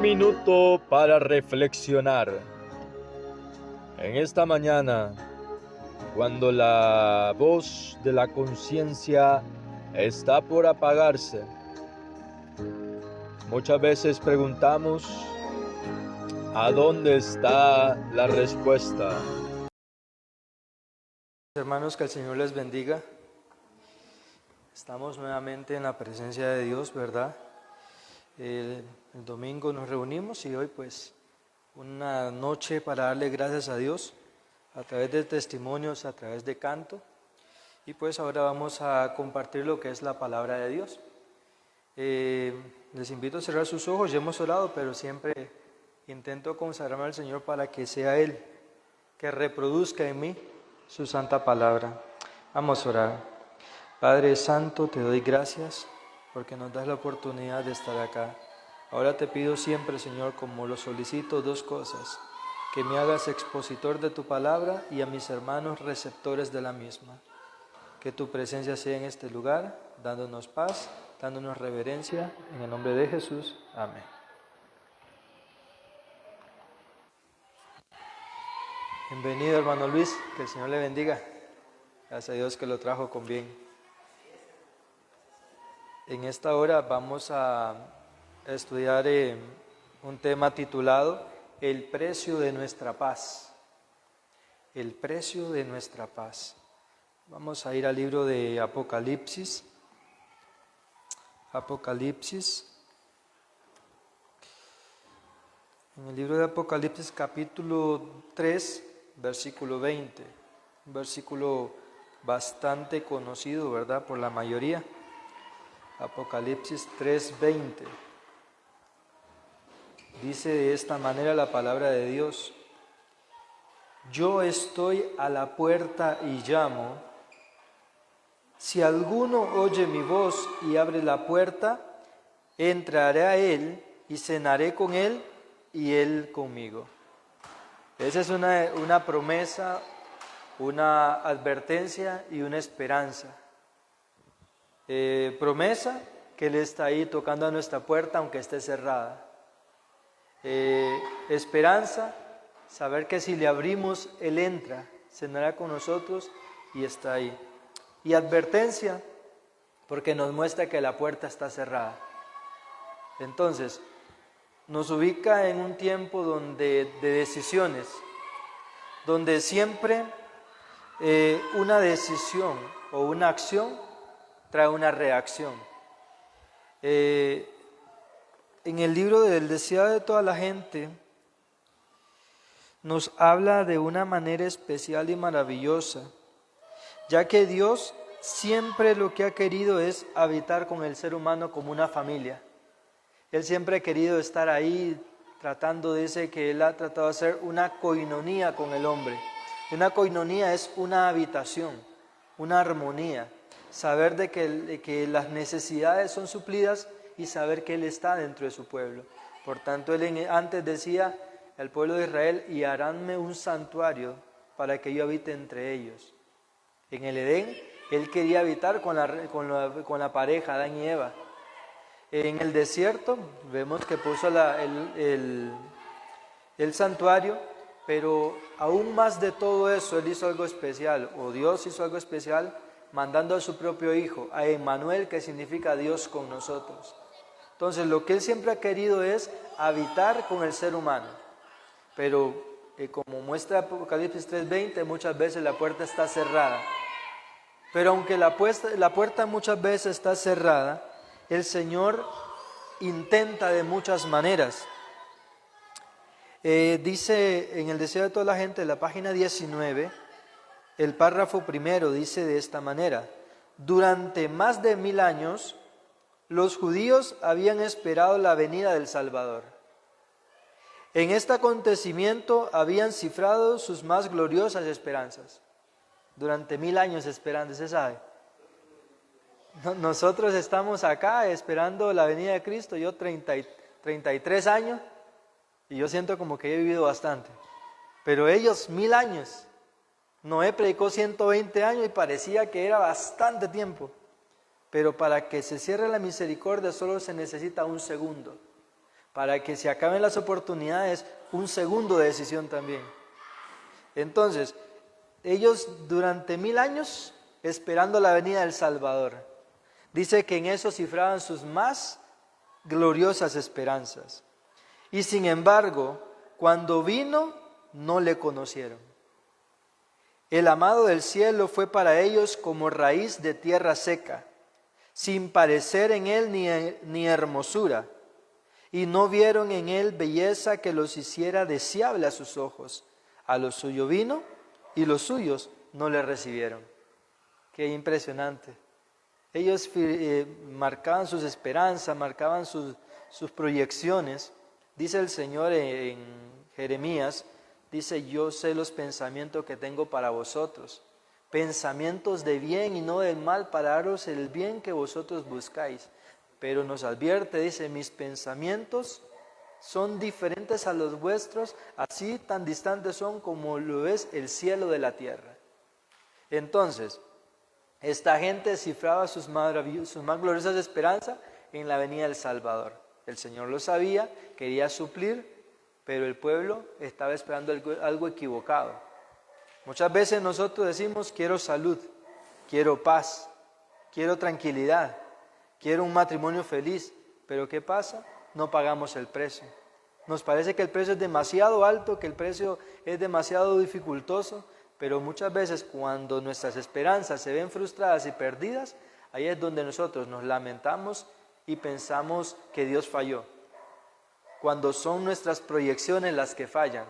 minuto para reflexionar. En esta mañana, cuando la voz de la conciencia está por apagarse, muchas veces preguntamos, ¿a dónde está la respuesta? Hermanos, que el Señor les bendiga. Estamos nuevamente en la presencia de Dios, ¿verdad? El domingo nos reunimos y hoy pues una noche para darle gracias a Dios a través de testimonios, a través de canto. Y pues ahora vamos a compartir lo que es la palabra de Dios. Les invito a cerrar sus ojos, ya hemos orado, pero siempre intento consagrarme al Señor para que sea Él que reproduzca en mí su santa palabra. Vamos a orar. Padre Santo, te doy gracias porque nos das la oportunidad de estar acá. Ahora te pido siempre, Señor, como lo solicito, dos cosas: que me hagas expositor de tu palabra y a mis hermanos receptores de la misma. Que tu presencia sea en este lugar, dándonos paz, dándonos reverencia, en el nombre de Jesús. Amén. Bienvenido, hermano Luis, que el Señor le bendiga. Gracias a Dios que lo trajo con bien. En esta hora vamos a estudiar un tema titulado El precio de nuestra paz. El precio de nuestra paz. Vamos a ir al libro de Apocalipsis. Apocalipsis. En el libro de Apocalipsis capítulo 3, versículo 20. Un versículo bastante conocido, ¿verdad?, por la mayoría. Apocalipsis 3:20. Dice de esta manera la palabra de Dios: Yo estoy a la puerta y llamo. Si alguno oye mi voz y abre la puerta, entraré a él y cenaré con él y él conmigo. Esa es una promesa, una advertencia y una esperanza. Promesa que Él está ahí tocando a nuestra puerta aunque esté cerrada. Esperanza, saber que si le abrimos, Él entra, cenará con nosotros y está ahí. Y advertencia, porque nos muestra que la puerta está cerrada. Entonces, nos ubica en un tiempo de decisiones, donde siempre una decisión o una acción trae una reacción. En el libro del deseado de toda la gente nos habla de una manera especial y maravillosa, ya que Dios siempre lo que ha querido es habitar con el ser humano como una familia. Él siempre ha querido estar ahí tratando, dice que Él ha tratado de hacer una coinonía con el hombre. Una coinonía es una habitación, una armonía. Saber de que las necesidades son suplidas y saber que Él está dentro de su pueblo. Por tanto, Él antes decía al pueblo de Israel: y haránme un santuario para que yo habite entre ellos. En el Edén, Él quería habitar con la pareja, Adán y Eva. En el desierto, vemos que puso el santuario, pero aún más de todo eso, Él hizo algo especial, o Dios hizo algo especial, mandando a su propio Hijo, a Emmanuel, que significa Dios con nosotros. Entonces, lo que Él siempre ha querido es habitar con el ser humano. Pero, como muestra Apocalipsis 3:20, muchas veces la puerta está cerrada. Pero aunque la puerta muchas veces está cerrada, el Señor intenta de muchas maneras. Dice en el deseo de toda la gente, en la página 19, el párrafo primero dice de esta manera: durante más de 1000 años, los judíos habían esperado la venida del Salvador. En este acontecimiento habían cifrado sus más gloriosas esperanzas. Durante 1000 años esperando, ¿se sabe? Nosotros estamos acá esperando la venida de Cristo. Yo 33 años y yo siento como que he vivido bastante. Pero ellos 1000 años. Noé predicó 120 años y parecía que era bastante tiempo. Pero para que se cierre la misericordia solo se necesita un segundo. para que se acaben las oportunidades, un segundo de decisión también. Entonces, ellos durante 1000 años esperando la venida del Salvador. Dice que en eso cifraban sus más gloriosas esperanzas. Y sin embargo, cuando vino, no le conocieron. El amado del cielo fue para ellos como raíz de tierra seca, sin parecer en él ni hermosura, y no vieron en él belleza que los hiciera deseable a sus ojos. A lo suyo vino, y los suyos no le recibieron. Qué impresionante. Ellos marcaban sus esperanzas, marcaban sus proyecciones. Dice el Señor en Jeremías, dice: yo sé los pensamientos que tengo para vosotros, pensamientos de bien y no del mal, para daros el bien que vosotros buscáis. Pero nos advierte, dice: mis pensamientos son diferentes a los vuestros, así tan distantes son como lo es el cielo de la tierra. Entonces, esta gente cifraba sus más gloriosas esperanzas en la venida del Salvador. El Señor lo sabía, quería suplir, pero el pueblo estaba esperando algo equivocado. Muchas veces nosotros decimos: quiero salud, quiero paz, quiero tranquilidad, quiero un matrimonio feliz. Pero ¿qué pasa? No pagamos el precio. Nos parece que el precio es demasiado alto, que el precio es demasiado dificultoso, pero muchas veces cuando nuestras esperanzas se ven frustradas y perdidas, ahí es donde nosotros nos lamentamos y pensamos que Dios falló. Cuando son nuestras proyecciones las que fallan,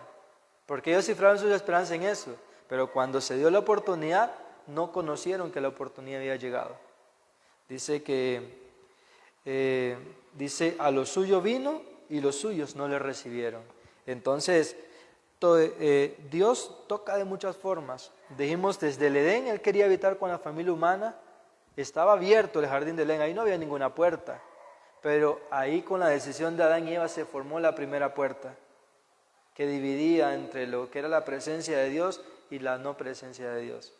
porque ellos cifraron sus esperanzas en eso, pero cuando se dio la oportunidad, no conocieron que la oportunidad había llegado. Dice a lo suyo vino y los suyos no le recibieron. Entonces, Dios toca de muchas formas. Dijimos, desde el Edén Él quería habitar con la familia humana. Estaba abierto el jardín del Edén, ahí no había ninguna puerta. Pero ahí, con la decisión de Adán y Eva, se formó la primera puerta que dividía entre lo que era la presencia de Dios y la no presencia de Dios.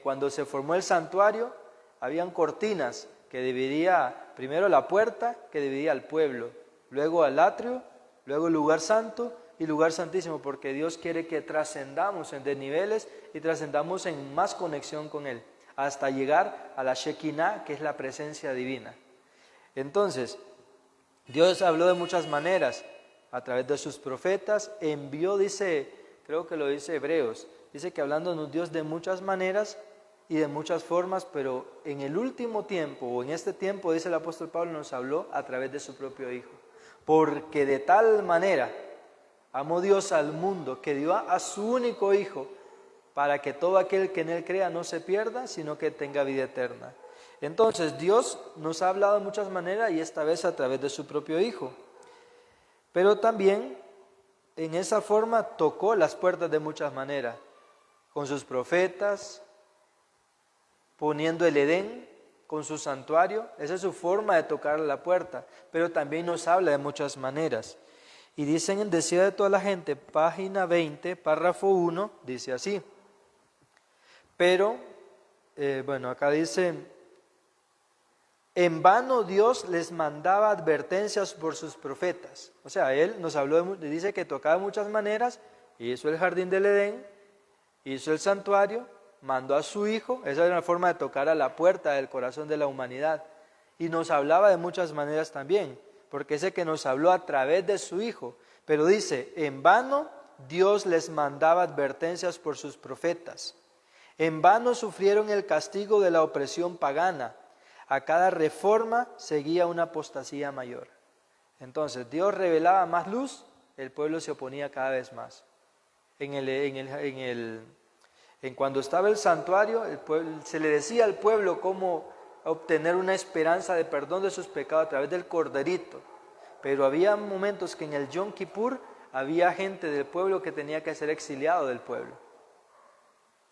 Cuando se formó el santuario, habían cortinas que dividía primero la puerta, que dividía al pueblo, luego al atrio, luego el lugar santo y lugar santísimo, porque Dios quiere que trascendamos en desniveles y trascendamos en más conexión con Él, hasta llegar a la Shekinah, que es la presencia divina. Entonces, Dios habló de muchas maneras, a través de sus profetas, envió, dice, creo que lo dice Hebreos, dice que hablándonos Dios de muchas maneras y de muchas formas, pero en el último tiempo, o en este tiempo, dice el apóstol Pablo, nos habló a través de su propio Hijo. Porque de tal manera amó Dios al mundo, que dio a su único Hijo, para que todo aquel que en Él crea no se pierda, sino que tenga vida eterna. Entonces, Dios nos ha hablado de muchas maneras, y esta vez a través de su propio Hijo. Pero también, en esa forma, tocó las puertas de muchas maneras, con sus profetas, poniendo el Edén con su santuario. Esa es su forma de tocar la puerta, pero también nos habla de muchas maneras. Y dicen en Deseo de toda la gente, página 20, párrafo 1, dice así. Pero, acá dice: en vano Dios les mandaba advertencias por sus profetas. O sea, Él nos habló, dice que tocaba de muchas maneras, hizo el jardín del Edén, hizo el santuario, mandó a su Hijo. Esa era una forma de tocar a la puerta del corazón de la humanidad. Y nos hablaba de muchas maneras también, porque ese que nos habló a través de su Hijo. Pero dice, en vano Dios les mandaba advertencias por sus profetas. En vano sufrieron el castigo de la opresión pagana. A cada reforma seguía una apostasía mayor. Entonces, Dios revelaba más luz, el pueblo se oponía cada vez más. Cuando estaba el santuario, se le decía al pueblo cómo obtener una esperanza de perdón de sus pecados a través del corderito. Pero había momentos que en el Yom Kippur había gente del pueblo que tenía que ser exiliado del pueblo.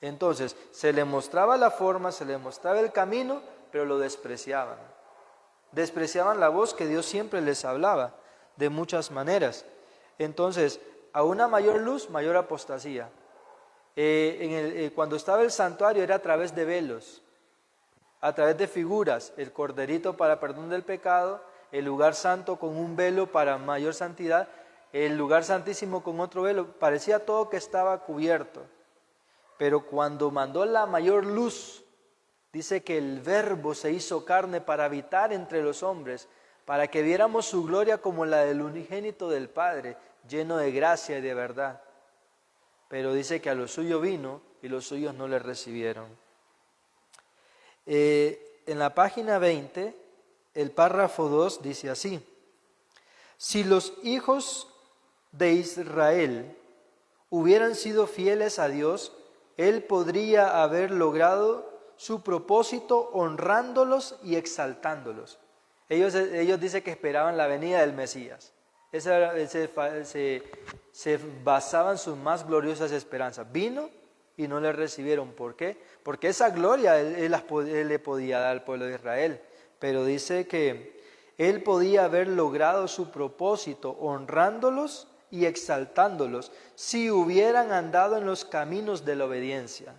Entonces, se le mostraba la forma, se le mostraba el camino, pero lo despreciaban. Despreciaban la voz que Dios siempre les hablaba de muchas maneras. Entonces, a una mayor luz, mayor apostasía. Cuando estaba el santuario era a través de velos, a través de figuras, el corderito para perdón del pecado el lugar santo con un velo para mayor santidad, el lugar santísimo con otro velo, parecía todo que estaba cubierto. Pero cuando mandó la mayor luz, dice que el Verbo se hizo carne para habitar entre los hombres, para que viéramos su gloria como la del unigénito del Padre, lleno de gracia y de verdad. Pero dice que a lo suyo vino y los suyos no le recibieron. En la página 20, el párrafo 2 dice así: si los hijos de Israel hubieran sido fieles a Dios, Él podría haber logrado su propósito honrándolos y exaltándolos. Ellos dicen que esperaban la venida del Mesías. Se basaban sus más gloriosas esperanzas. Vino y no le recibieron. ¿Por qué? Porque esa gloria él le podía dar al pueblo de Israel. Pero dice que Él podía haber logrado su propósito honrándolos y exaltándolos si hubieran andado en los caminos de la obediencia.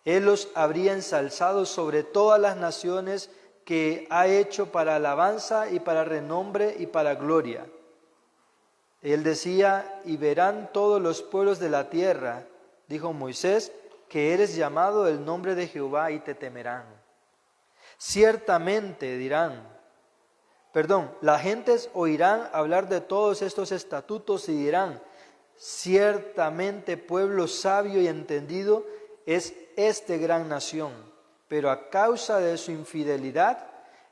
Él los habría ensalzado sobre todas las naciones que ha hecho para alabanza y para renombre y para gloria. Él decía: y verán todos los pueblos de la tierra, dijo Moisés, que eres llamado el nombre de Jehová y te temerán. Ciertamente las gentes oirán hablar de todos estos estatutos y dirán: ciertamente pueblo sabio y entendido es esta gran nación, pero a causa de su infidelidad,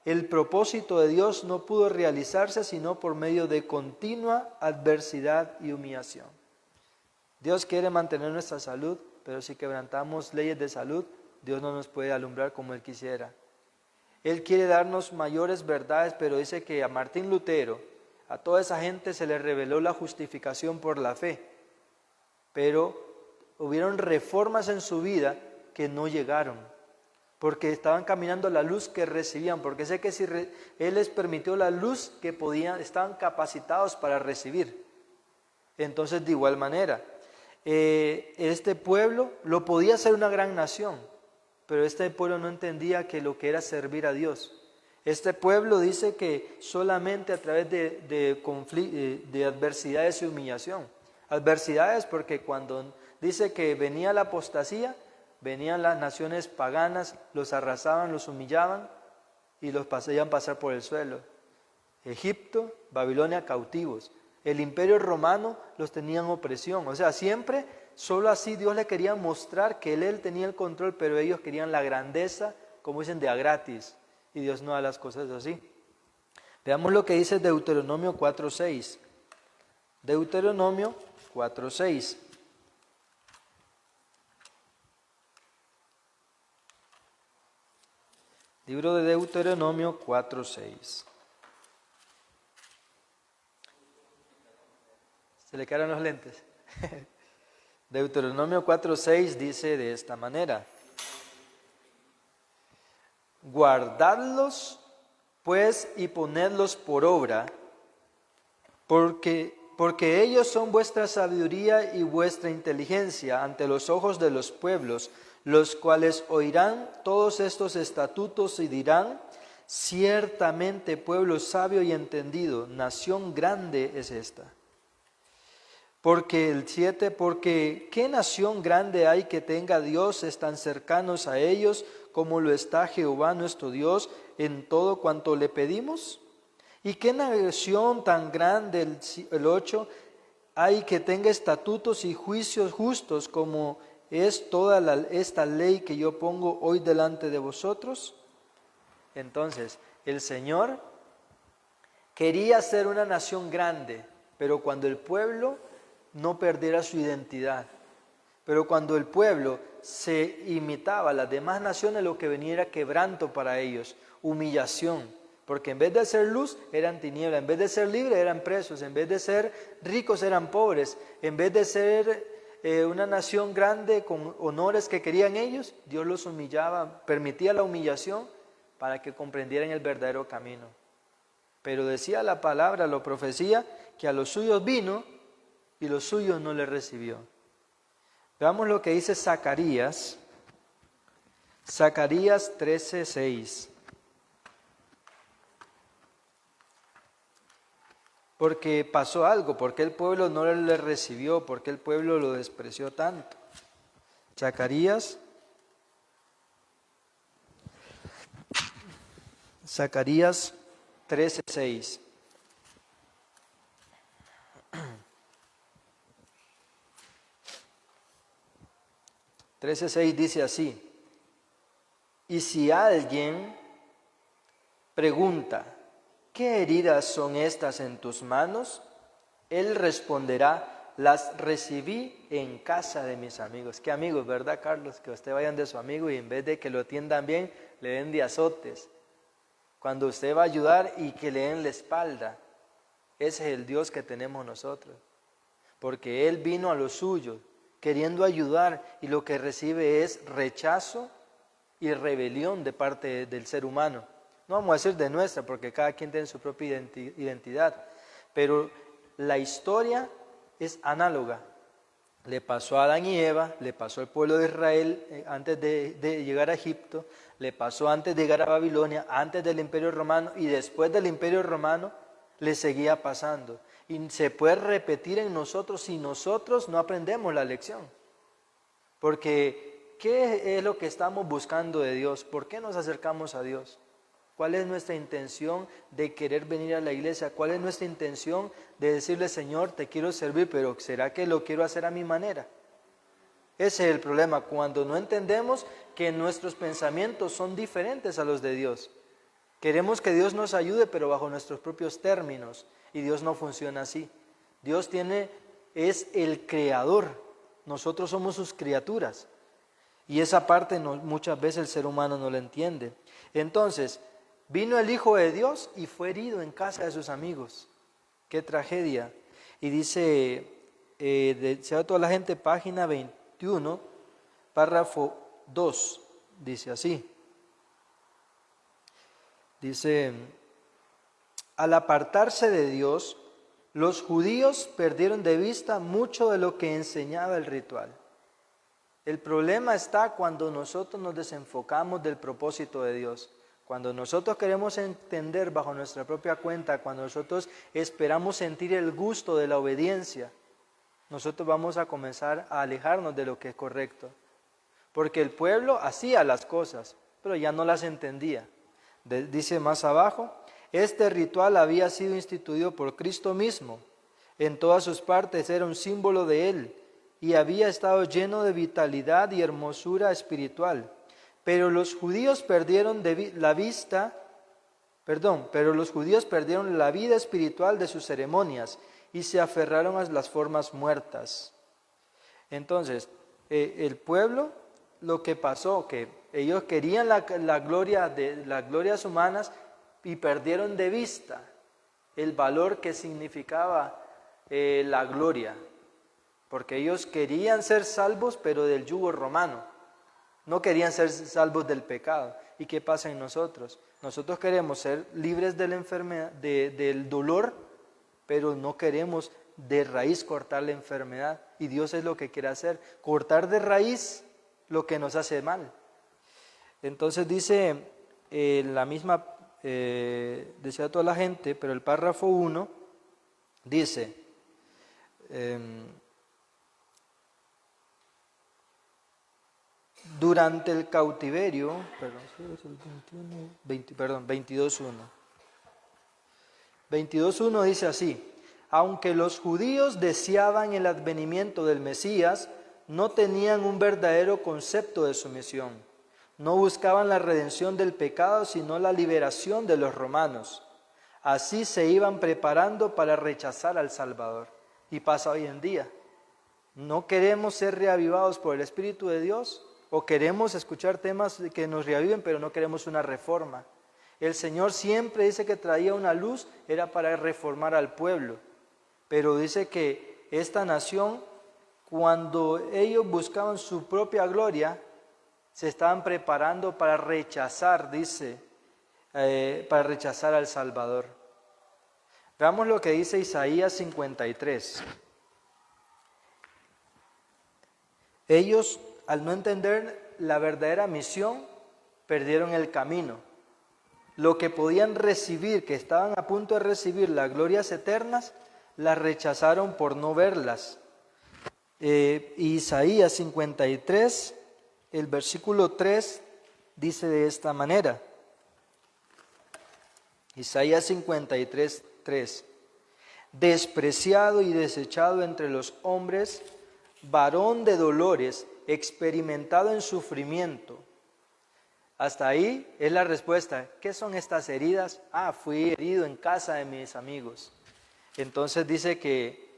el propósito de Dios no pudo realizarse sino por medio de continua adversidad y humillación. Dios quiere mantener nuestra salud, pero si quebrantamos leyes de salud, Dios no nos puede alumbrar como Él quisiera. Él quiere darnos mayores verdades, pero dice que a Martín Lutero, a toda esa gente se le reveló la justificación por la fe, pero hubieron reformas en su vida que no llegaron, porque estaban caminando la luz que recibían, porque sé que si Él les permitió la luz que estaban capacitados para recibir. Entonces, de igual manera, este pueblo lo podía ser una gran nación, pero este pueblo no entendía que lo que era servir a Dios. Este pueblo dice que solamente a través de adversidades y humillación. Adversidades porque cuando dice que venía la apostasía, venían las naciones paganas, los arrasaban, los humillaban y los hacían pasar por el suelo. Egipto, Babilonia, cautivos. El imperio romano los tenían opresión. O sea, siempre, solo así Dios le quería mostrar que Él tenía el control, pero ellos querían la grandeza, como dicen, de a gratis. Y Dios no da las cosas así. Veamos lo que dice Deuteronomio 4:6. Deuteronomio 4:6. Libro de Deuteronomio 4:6. ¿Se le caen los lentes? Deuteronomio 4:6 dice de esta manera: guardadlos pues y ponedlos por obra, porque ellos son vuestra sabiduría y vuestra inteligencia ante los ojos de los pueblos, los cuales oirán todos estos estatutos y dirán: ciertamente pueblo sabio y entendido, nación grande es esta. Porque el 7, porque ¿qué nación grande hay que tenga dioses tan cercanos a ellos como lo está Jehová nuestro Dios en todo cuanto le pedimos? ¿Y qué nación tan grande, el 8, hay que tenga estatutos y juicios justos como es toda esta ley que yo pongo hoy delante de vosotros? Entonces, el Señor quería ser una nación grande, pero cuando el pueblo no perdiera su identidad. Pero cuando el pueblo se imitaba a las demás naciones, lo que venía era quebranto para ellos, humillación. Porque en vez de ser luz, eran tinieblas. En vez de ser libres, eran presos. En vez de ser ricos, eran pobres. En vez de ser una nación grande con honores que querían ellos, Dios los humillaba, permitía la humillación para que comprendieran el verdadero camino. Pero decía la palabra, lo profecía, que a los suyos vino y los suyos no le recibió. Veamos lo que dice Zacarías. Zacarías 13:6. porque pasó algo, porque el pueblo no le recibió, porque el pueblo lo despreció tanto. Zacarías 13:6. 13:6 dice así: y si alguien pregunta, ¿qué heridas son estas en tus manos? Él responderá, las recibí en casa de mis amigos. ¿Qué amigos, verdad, Carlos? Que usted vayan de su amigo y en vez de que lo atiendan bien, le den de azotes. Cuando usted va a ayudar y que le den la espalda, ese es el Dios que tenemos nosotros. Porque Él vino a los suyos, queriendo ayudar, y lo que recibe es rechazo y rebelión de parte del ser humano. No vamos a decir de nuestra, porque cada quien tiene su propia identidad, pero la historia es análoga. Le pasó a Adán y Eva, le pasó al pueblo de Israel antes de llegar a Egipto, le pasó antes de llegar a Babilonia, antes del Imperio Romano, y después del Imperio Romano le seguía pasando. Y se puede repetir en nosotros si nosotros no aprendemos la lección. Porque, ¿qué es lo que estamos buscando de Dios? ¿Por qué nos acercamos a Dios? ¿Cuál es nuestra intención de querer venir a la iglesia? ¿Cuál es nuestra intención de decirle, Señor, te quiero servir, pero ¿será que lo quiero hacer a mi manera? Ese es el problema, cuando no entendemos que nuestros pensamientos son diferentes a los de Dios. Queremos que Dios nos ayude, pero bajo nuestros propios términos, y Dios no funciona así. Dios es el creador, nosotros somos sus criaturas, y esa parte muchas veces el ser humano no la entiende. Entonces, vino el Hijo de Dios y fue herido en casa de sus amigos. ¡Qué tragedia! Y dice, desea toda la gente, página 21, párrafo 2, dice así. Dice, al apartarse de Dios, los judíos perdieron de vista mucho de lo que enseñaba el ritual. El problema está cuando nosotros nos desenfocamos del propósito de Dios. Cuando nosotros queremos entender bajo nuestra propia cuenta, cuando nosotros esperamos sentir el gusto de la obediencia, nosotros vamos a comenzar a alejarnos de lo que es correcto. Porque el pueblo hacía las cosas, pero ya no las entendía. Dice más abajo, este ritual había sido instituido por Cristo mismo. En todas sus partes era un símbolo de Él y había estado lleno de vitalidad y hermosura espiritual. Pero los judíos perdieron la vida espiritual de sus ceremonias y se aferraron a las formas muertas. Entonces, el pueblo, lo que pasó, que ellos querían las glorias humanas y perdieron de vista el valor que significaba la gloria, porque ellos querían ser salvos, pero del yugo romano. No querían ser salvos del pecado. ¿Y qué pasa en nosotros? Nosotros queremos ser libres de la enfermedad, del dolor, pero no queremos de raíz cortar la enfermedad. Y Dios es lo que quiere hacer, cortar de raíz lo que nos hace mal. Entonces dice la misma, decía toda la gente, pero el párrafo 1 dice, durante el cautiverio, 22.1. 22.1 dice así, aunque los judíos deseaban el advenimiento del Mesías, no tenían un verdadero concepto de su misión. No buscaban la redención del pecado, sino la liberación de los romanos. Así se iban preparando para rechazar al Salvador. Y pasa hoy en día. No queremos ser reavivados por el Espíritu de Dios, o queremos escuchar temas que nos reaviven, pero no queremos una reforma. El Señor siempre dice que traía una luz, era para reformar al pueblo. Pero dice que esta nación, cuando ellos buscaban su propia gloria, se estaban preparando para rechazar, para rechazar al Salvador. Veamos lo que dice Isaías 53. Ellos, al no entender la verdadera misión, perdieron el camino. lo que podían recibir, que estaban a punto de recibir las glorias eternas, las rechazaron por no verlas. Isaías 53, el versículo 3, dice de esta manera. Isaías 53, 3. Despreciado y desechado entre los hombres, varón de dolores, experimentado en sufrimiento. Hasta ahí es la respuesta. ¿Qué son estas heridas? Fui herido en casa de mis amigos. Entonces dice que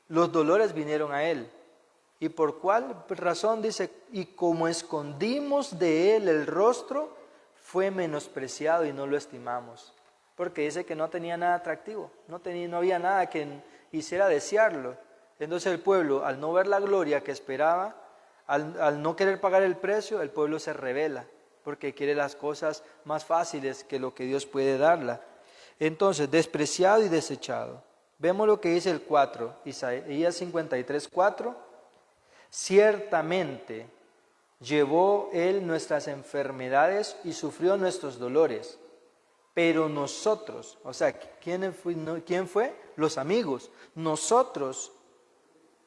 los dolores vinieron a él. ¿Y por cuál razón? Dice, y como escondimos de él el rostro, fue menospreciado y no lo estimamos. Porque dice que no tenía nada atractivo, no había nada que hiciera desearlo. Entonces el pueblo, al no ver la gloria que esperaba, al no querer pagar el precio, el pueblo se rebela, porque quiere las cosas más fáciles que lo que Dios puede darla. Entonces, despreciado y desechado. Vemos lo que dice el 4, Isaías 53, 4. Ciertamente llevó él nuestras enfermedades y sufrió nuestros dolores. Pero nosotros, o sea, ¿quién fue? Los amigos. Nosotros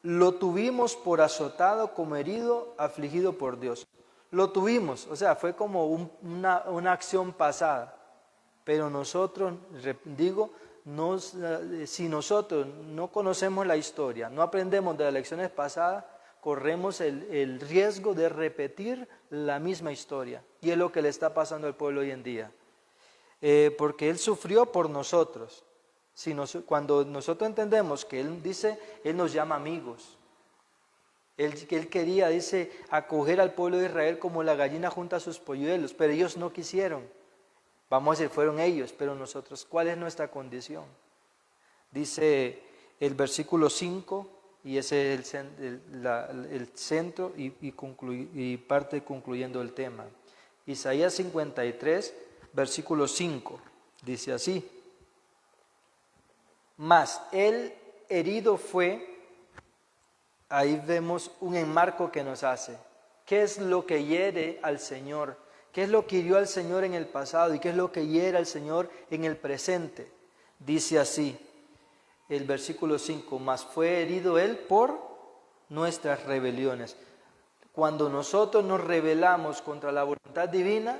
lo tuvimos por azotado, como herido, afligido por Dios. Lo tuvimos, o sea, fue como una acción pasada. Pero nosotros, digo, si nosotros no conocemos la historia, no aprendemos de las lecciones pasadas, corremos el riesgo de repetir la misma historia. Y es lo que le está pasando al pueblo hoy en día. Porque Él sufrió por nosotros. Cuando nosotros entendemos que Él dice, Él nos llama amigos. Él quería, dice, acoger al pueblo de Israel como la gallina junta a sus polluelos, pero ellos no quisieron. Vamos a decir, fueron ellos, pero nosotros, ¿cuál es nuestra condición? Dice el versículo 5, y ese es el centro y parte concluyendo el tema. Isaías 53, versículo 5, dice así: mas él herido fue. Ahí vemos un enmarco que nos hace. ¿Qué es lo que hiere al Señor? ¿Qué es lo que hirió al Señor en el pasado? ¿Y qué es lo que hiere al Señor en el presente? Dice así, el versículo 5, mas fue herido Él por nuestras rebeliones. Cuando nosotros nos rebelamos contra la voluntad divina,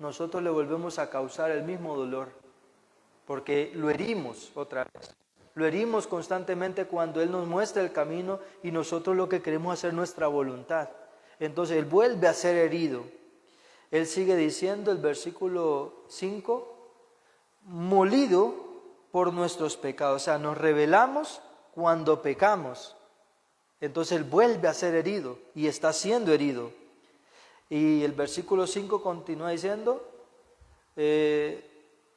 nosotros le volvemos a causar el mismo dolor, porque lo herimos otra vez. Lo herimos constantemente cuando Él nos muestra el camino y nosotros lo que queremos hacer nuestra voluntad. Entonces Él vuelve a ser herido. Él sigue diciendo el versículo 5, molido por nuestros pecados. O sea, nos rebelamos cuando pecamos. Entonces Él vuelve a ser herido y está siendo herido. Y el versículo 5 continúa diciendo,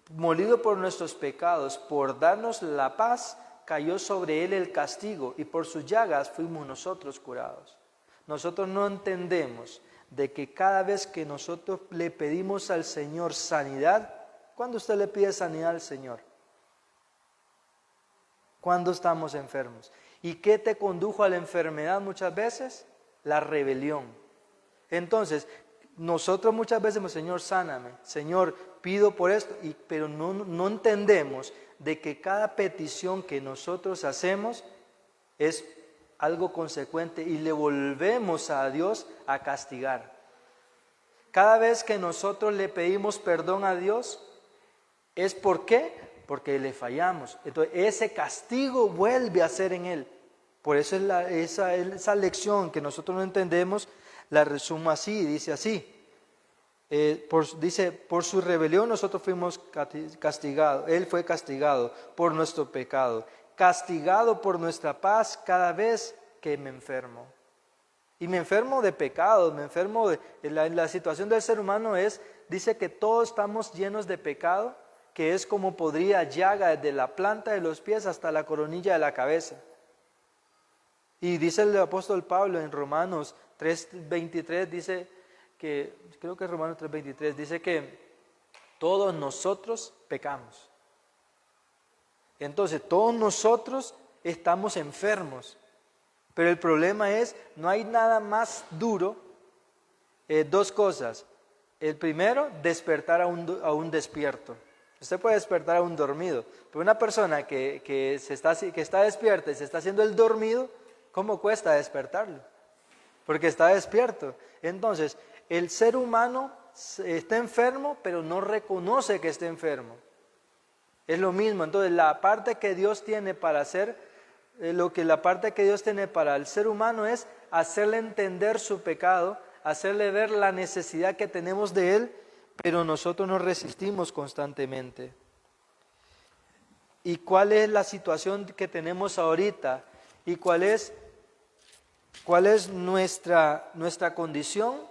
molido por nuestros pecados, por darnos la paz, cayó sobre Él el castigo y por sus llagas fuimos nosotros curados. Nosotros no entendemos de que cada vez que nosotros le pedimos al Señor sanidad, ¿cuándo usted le pide sanidad al Señor? ¿Cuándo estamos enfermos? ¿Y qué te condujo a la enfermedad muchas veces? La rebelión. Entonces, nosotros muchas veces decimos, Señor, sáname, Señor, pido por esto, pero no entendemos de que cada petición que nosotros hacemos es algo consecuente y le volvemos a Dios a castigar. Cada vez que nosotros le pedimos perdón a Dios, ¿es por qué? Porque le fallamos. Entonces ese castigo vuelve a ser en Él. Por eso esa lección que nosotros no entendemos, la resumo así, dice así. Dice, por su rebelión nosotros fuimos castigados, Él fue castigado por nuestro pecado, castigado por nuestra paz cada vez que me enfermo. Y me enfermo de pecado, me enfermo de la situación del ser humano dice que todos estamos llenos de pecado, que es como podrida llaga desde la planta de los pies hasta la coronilla de la cabeza. Y dice el apóstol Pablo en Romanos 3:23, dice que, creo que es Romanos 3:23, dice que todos nosotros pecamos. Entonces todos nosotros estamos enfermos, pero el problema no hay nada más duro, dos cosas, El primero, despertar a un despierto. Usted puede despertar a un dormido, pero una persona que está despierta y se está haciendo el dormido, ¿cómo cuesta despertarlo? Porque está despierto. Entonces, el ser humano está enfermo, pero no reconoce que está enfermo. Es lo mismo. Entonces, la parte que Dios tiene para hacer, la parte que Dios tiene para el ser humano es hacerle entender su pecado, hacerle ver la necesidad que tenemos de Él, pero nosotros nos resistimos constantemente. ¿Y cuál es la situación que tenemos ahorita? ¿Y cuál es nuestra condición?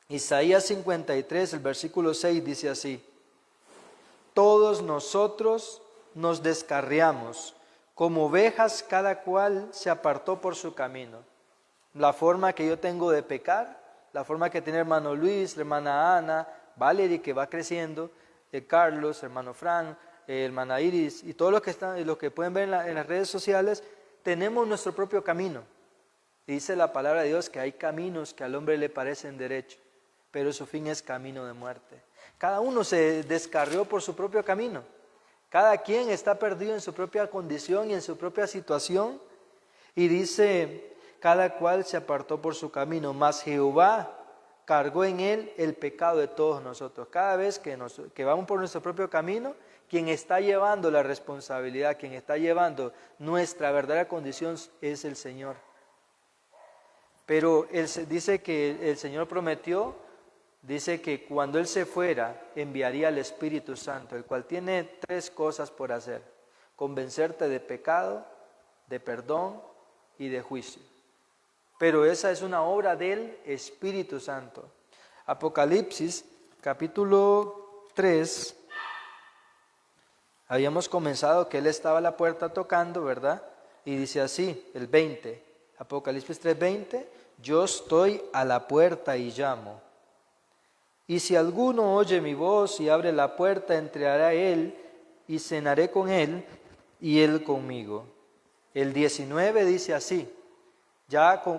Isaías 53, el versículo 6 dice así: todos nosotros nos descarriamos, como ovejas cada cual se apartó por su camino. La forma que yo tengo de pecar, la forma que tiene hermano Luis, la hermana Ana, Valerie que va creciendo, Carlos, hermano Frank, hermana Iris y todos los que pueden ver en las redes sociales, tenemos nuestro propio camino. Dice la palabra de Dios que hay caminos que al hombre le parecen derechos, pero su fin es camino de muerte. Cada uno se descarrió por su propio camino. Cada quien está perdido en su propia condición y en su propia situación. Y dice, cada cual se apartó por su camino, mas Jehová cargó en él el pecado de todos nosotros. Cada vez que vamos por nuestro propio camino, quien está llevando la responsabilidad, quien está llevando nuestra verdadera condición es el Señor. Pero dice que el Señor prometió, dice que cuando Él se fuera, enviaría al Espíritu Santo, el cual tiene 3 cosas por hacer: convencerte de pecado, de perdón y de juicio. Pero esa es una obra del Espíritu Santo. Apocalipsis, capítulo 3, habíamos comenzado que Él estaba a la puerta tocando, ¿verdad? Y dice así, el 20, Apocalipsis 3:20, yo estoy a la puerta y llamo. Y si alguno oye mi voz y abre la puerta, entraré a él y cenaré con él y él conmigo. El 19 dice así,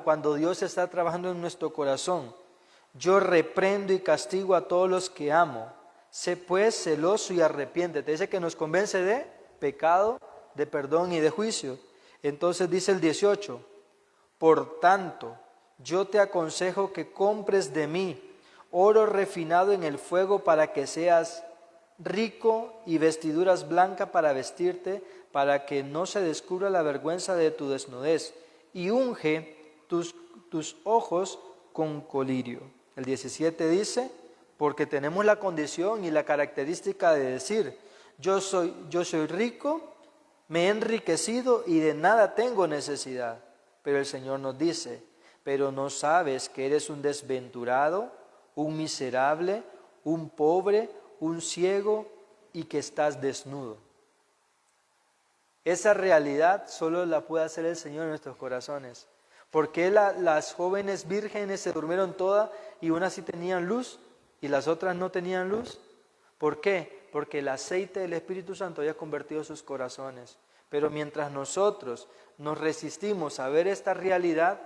cuando Dios está trabajando en nuestro corazón: yo reprendo y castigo a todos los que amo. Sé pues celoso y arrepiéntete. Dice que nos convence de pecado, de perdón y de juicio. Entonces dice el 18, por tanto, yo te aconsejo que compres de mí oro refinado en el fuego para que seas rico y vestiduras blancas para vestirte, para que no se descubra la vergüenza de tu desnudez, y unge tus ojos con colirio. El 17 dice, porque tenemos la condición y la característica de decir, yo soy rico, me he enriquecido y de nada tengo necesidad. Pero el Señor nos dice, pero no sabes que eres un desventurado, un miserable, un pobre, un ciego y que estás desnudo. Esa realidad solo la puede hacer el Señor en nuestros corazones. ¿Por qué las jóvenes vírgenes se durmieron todas y unas sí tenían luz y las otras no tenían luz? ¿Por qué? Porque el aceite del Espíritu Santo había convertido sus corazones. Pero mientras nosotros nos resistimos a ver esta realidad,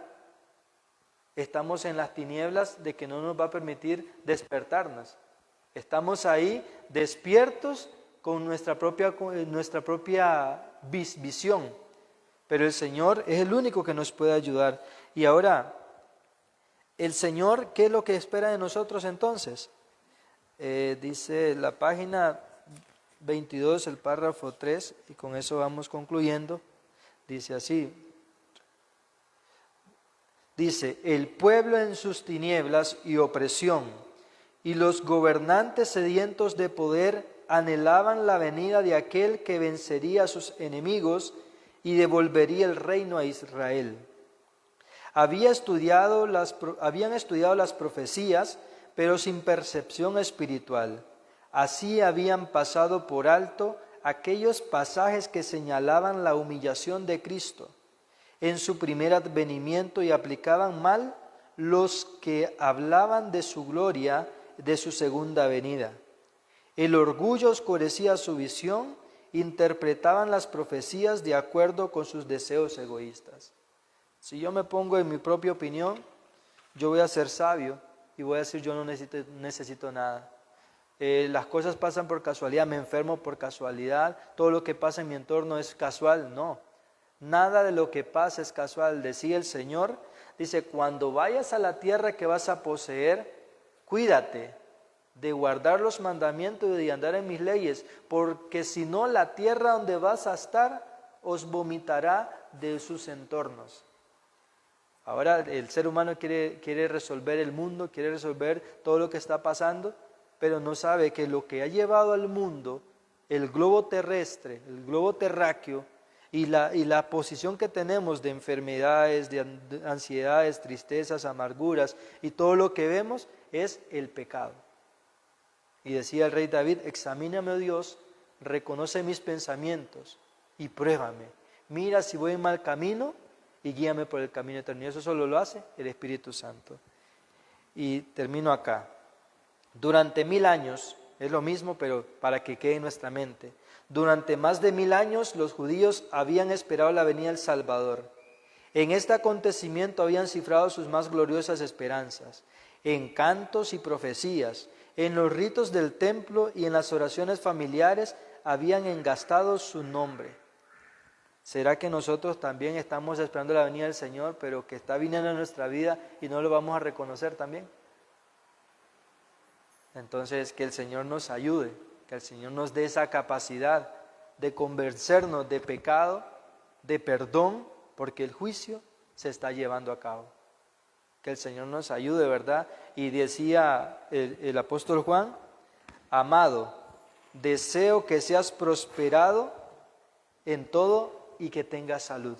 estamos en las tinieblas de que no nos va a permitir despertarnos. Estamos ahí despiertos con nuestra propia visión. Pero el Señor es el único que nos puede ayudar. Y ahora, el Señor, ¿qué es lo que espera de nosotros entonces? Dice la página 22, el párrafo 3, y con eso vamos concluyendo. Dice así. Dice, el pueblo en sus tinieblas y opresión, y los gobernantes sedientos de poder anhelaban la venida de aquel que vencería a sus enemigos y devolvería el reino a Israel. Habían estudiado las profecías, pero sin percepción espiritual. Así habían pasado por alto aquellos pasajes que señalaban la humillación de Cristo en su primer advenimiento y aplicaban mal los que hablaban de su gloria, de su segunda venida. El orgullo oscurecía su visión, interpretaban las profecías de acuerdo con sus deseos egoístas. Si yo me pongo en mi propia opinión, yo voy a ser sabio, y voy a decir yo no necesito nada. Las cosas pasan por casualidad, me enfermo por casualidad, todo lo que pasa en mi entorno es casual. No, nada de lo que pasa es casual. Decía el Señor, dice, cuando vayas a la tierra que vas a poseer, cuídate de guardar los mandamientos y de andar en mis leyes, porque si no la tierra donde vas a estar os vomitará de sus entornos. Ahora el ser humano quiere resolver el mundo, quiere resolver todo lo que está pasando, pero no sabe que lo que ha llevado al mundo, el globo terrestre, el globo terráqueo, y la posición que tenemos de enfermedades, de ansiedades, tristezas, amarguras, y todo lo que vemos es el pecado. Y decía el rey David, examíname, oh Dios, reconoce mis pensamientos y pruébame. Mira si voy en mal camino y guíame por el camino eterno. Y eso solo lo hace el Espíritu Santo. Y termino acá. Durante 1000 años, es lo mismo, pero para que quede en nuestra mente. Durante más de 1000 años los judíos habían esperado la venida del Salvador. En este acontecimiento habían cifrado sus más gloriosas esperanzas, en cantos y profecías, en los ritos del templo y en las oraciones familiares habían engastado su nombre. ¿Será que nosotros también estamos esperando la venida del Señor, pero que está viniendo en nuestra vida y no lo vamos a reconocer también? Entonces, que el Señor nos ayude, que el Señor nos dé esa capacidad de convencernos de pecado, de perdón, porque el juicio se está llevando a cabo. Que el Señor nos ayude, ¿verdad? Y decía el apóstol Juan, amado, deseo que seas prosperado en todo y que tengas salud.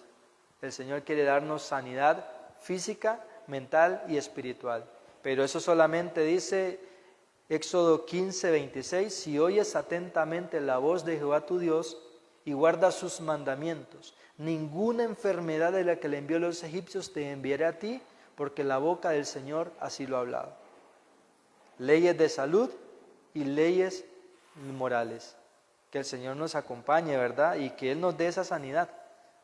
El Señor quiere darnos sanidad física, mental y espiritual. Pero eso solamente dice Éxodo 15, 26, si oyes atentamente la voz de Jehová tu Dios y guardas sus mandamientos, ninguna enfermedad de la que le envió a los egipcios te enviará a ti, porque la boca del Señor así lo ha hablado. Leyes de salud y leyes morales. Que el Señor nos acompañe, ¿verdad? Y que Él nos dé esa sanidad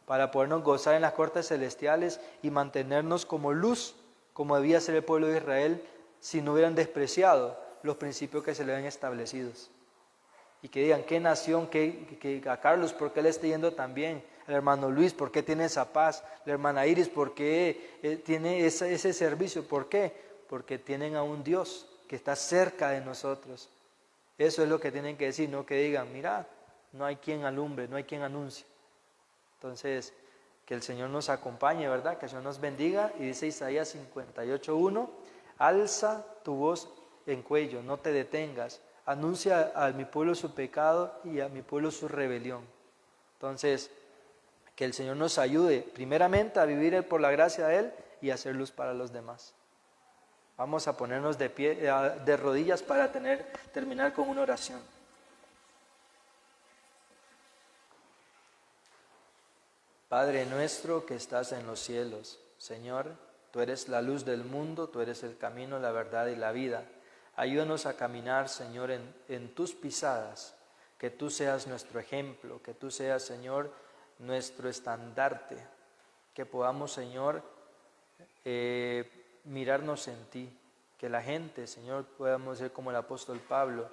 para podernos gozar en las cortes celestiales y mantenernos como luz, como debía ser el pueblo de Israel si no hubieran despreciado los principios que se le habían establecidos. Y que digan, ¿qué nación? Que a Carlos, ¿por qué le está yendo tan bien? El hermano Luis, ¿por qué tiene esa paz? La hermana Iris, ¿por qué tiene ese servicio? ¿Por qué? Porque tienen a un Dios que está cerca de nosotros. Eso es lo que tienen que decir, no que digan, mira, no hay quien alumbre, no hay quien anuncie. Entonces, que el Señor nos acompañe, ¿verdad? Que el Señor nos bendiga. Y dice Isaías 58:1, alza tu voz en cuello, no te detengas. Anuncia a mi pueblo su pecado y a mi pueblo su rebelión. Entonces, que el Señor nos ayude primeramente a vivir por la gracia de Él y a hacer luz para los demás. Vamos a ponernos de pie, de rodillas para terminar con una oración. Padre nuestro que estás en los cielos, Señor, tú eres la luz del mundo, tú eres el camino, la verdad y la vida. Ayúdanos a caminar, Señor, en tus pisadas, que tú seas nuestro ejemplo, que tú seas, Señor, nuestro estandarte, que podamos, Señor, mirarnos en ti, que la gente, Señor, podamos ser como el apóstol Pablo,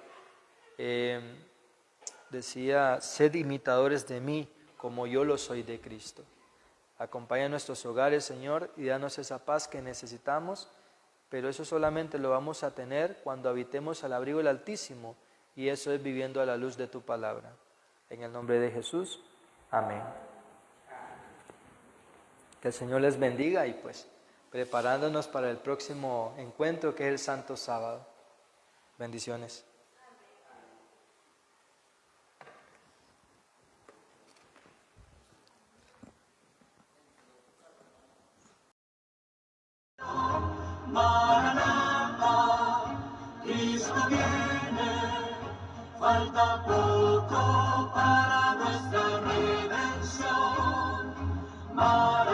decía, sed imitadores de mí, como yo lo soy de Cristo. Acompaña nuestros hogares, Señor, y danos esa paz que necesitamos, pero eso solamente lo vamos a tener cuando habitemos al abrigo del Altísimo, y eso es viviendo a la luz de tu palabra. En el nombre de Jesús, amén. Que el Señor les bendiga y pues preparándonos para el próximo encuentro que es el Santo Sábado. Bendiciones. Maranatha, Cristo viene, falta poco para nuestra redención. Maranatha,